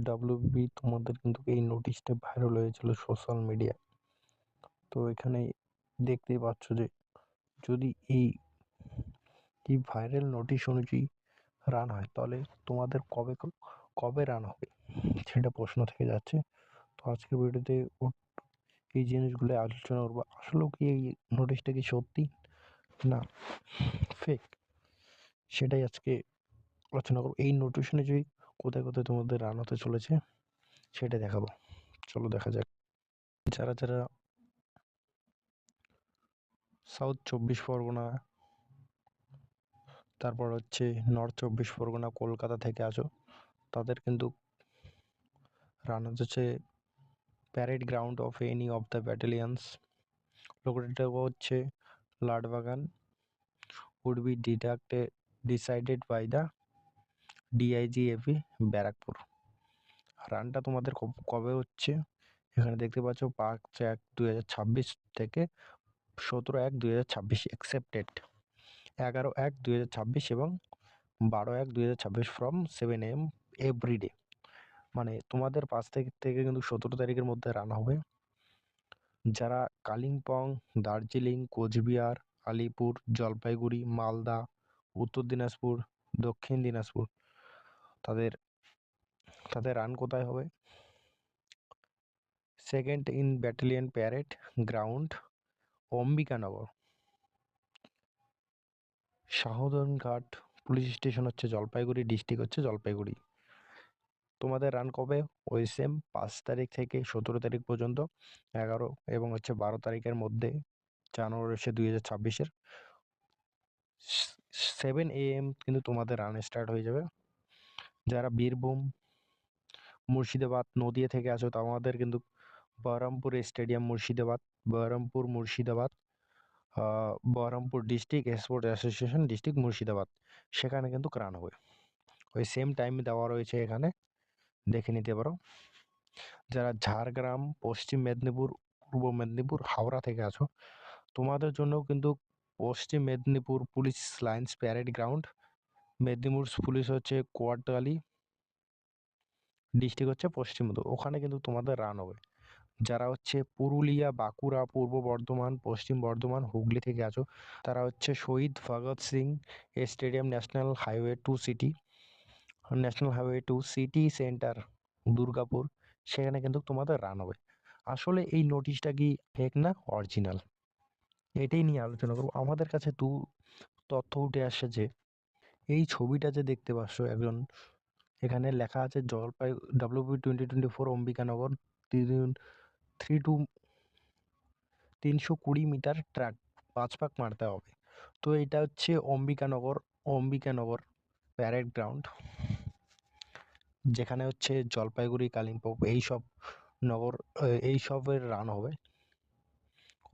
WB তোমাদের কিন্তু এই নোটিশটা ভাইরাল হয়েছিল সোশ্যাল মিডিয়ায়। তো এখানে দেখতেই পাচ্ছ যে যদি এই ভাইরাল নোটিশ অনুযায়ী রান হয় তাহলে তোমাদের কবে রান হবে সেটা প্রশ্ন থেকে যাচ্ছে। তো আজকের ভিডিওতে এই জিনিসগুলো আলোচনা করবো। আসলেও কি এই নোটিশটা কি সত্যি না ফেক, সেটাই আজকে আলোচনা করবো। এই নোটিশ অনুযায়ী কোথায় কোথায় তোমাদের রান হতে চলেছে সেটা দেখাবো। চলো দেখা যাক। যারা যারা সাউথ 24 পরগনা, তারপর হচ্ছে নর্থ 24 পরগনা, কলকাতা থেকে আছো, তাদের কিন্তু রান হচ্ছে parade ground of any of the ব্যাটালিয়ান্স লোকেশনটা হচ্ছে Latbagan would be decided by the DIGAP Barrackpore. রানটা তোমাদের কবে হচ্ছে এখানে দেখতে পাচ্ছ 5/1/2026 থেকে 17/1/2026 অ্যাকসেপ্টেড, 11/1/2026 এবং 12/1/2026 ফ্রম 7 AM এভরিডে। মানে তোমাদের 5 তারিখ থেকে কিন্তু 17 তারিখের মধ্যে রান হবে। যারা কালিম্পং, দার্জিলিং, কোচবিহার, আলিপুর, জলপাইগুড়ি, মালদা, উত্তর দিনাজপুর, দক্ষিণ দিনাজপুর, তাদের রান কোথায় হবে? Second in battalion parade ground Ambikanagar. Shahjahanghat police station হচ্ছে জলপাইগুড়ি, ডিস্ট্রিক্ট হচ্ছে জলপাইগুড়ি। তোমাদের রান কবে? ওই সেম 5 তারিখ থেকে 17 তারিখ পর্যন্ত, 11 এবং 12 তারিখের মধ্যে, জানুয়ারি 2026-এর 7 AM কিন্তু তোমাদের রান স্টার্ট হয়ে যাবে। যারা বীরভূম, মুর্শিদাবাদ, নদিয়া থেকে আছো আমাদের কিন্তু Baharampur stadium Murshidabad, Baharampur district sports association district Murshidabad, সেখানে কিন্তু রান হবে। ওই সেম টাইম দেওয়া রয়েছে, এখানে দেখে নিতে পারো। যারা ঝাড়গ্রাম, পশ্চিম মেদিনীপুর, পূর্ব মেদিনীপুর, হাওড়া থেকে আছো, তোমাদের জন্য কিন্তু Paschim Medinipur police lines parade ground, Medinipur police হচ্ছে কোয়াটালি, ডিস্ট্রিক্ট হচ্ছে পশ্চিম মেদিনীপুর, ওখানে কিন্তু তোমাদের রান হবে। যারা হচ্ছে পুরুলিয়া, বাঁকুড়া, পূর্ব বর্ধমান, পশ্চিম বর্ধমান, হুগলি থেকে আছো, তারা হচ্ছে Shahid Bhagat Singh stadium, national highway two city centre Durgapur, সেখানে কিন্তু তোমাদের রান হবে। আসলে এই নোটিশটা কি ফেক না অরিজিনাল, এটাই নিয়ে আলোচনা করবো। আমাদের কাছে তথ্য উঠে আসছে যে এই ছবিটা যে দেখতে পাচ্ছ, একজন এখানে লেখা আছে WP 2024 অম্বিকানগর 320 মিটার ট্র্যাক 5 পাক মারতে হবে। তো এটা হচ্ছে অম্বিকানগর প্যারেড গ্রাউন্ড, যেখানে হচ্ছে জলপাইগুড়ি, কালিম্পং এইসবের রান হবে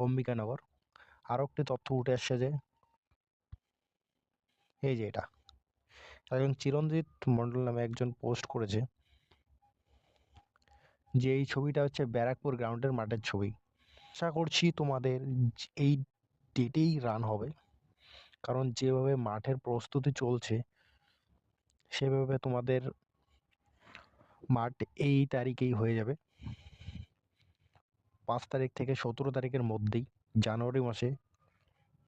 অম্বিকানগর। আরও একটি তথ্য উঠে আসছে যে এই যে এটা একজন চিরঞ্জিত মণ্ডল নামে একজন পোস্ট করেছে যে এই ছবিটা হচ্ছে ব্যারাকপুর গ্রাউন্ডের মাঠের ছবি। আশা করছি তোমাদের এই ডেটেই রান হবে, কারণ যেভাবে মাঠের প্রস্তুতি চলছে সেভাবে তোমাদের মাঠ এই তারিখেই হয়ে যাবে, 5 তারিখ থেকে 17 তারিখের মধ্যেই, জানুয়ারি মাসে।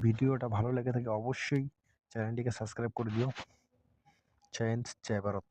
ভিডিওটা ভালো লেগে থাকে অবশ্যই চ্যানেলটিকে সাবস্ক্রাইব করে দিও। জয় হিন্দ, জয় ভারত।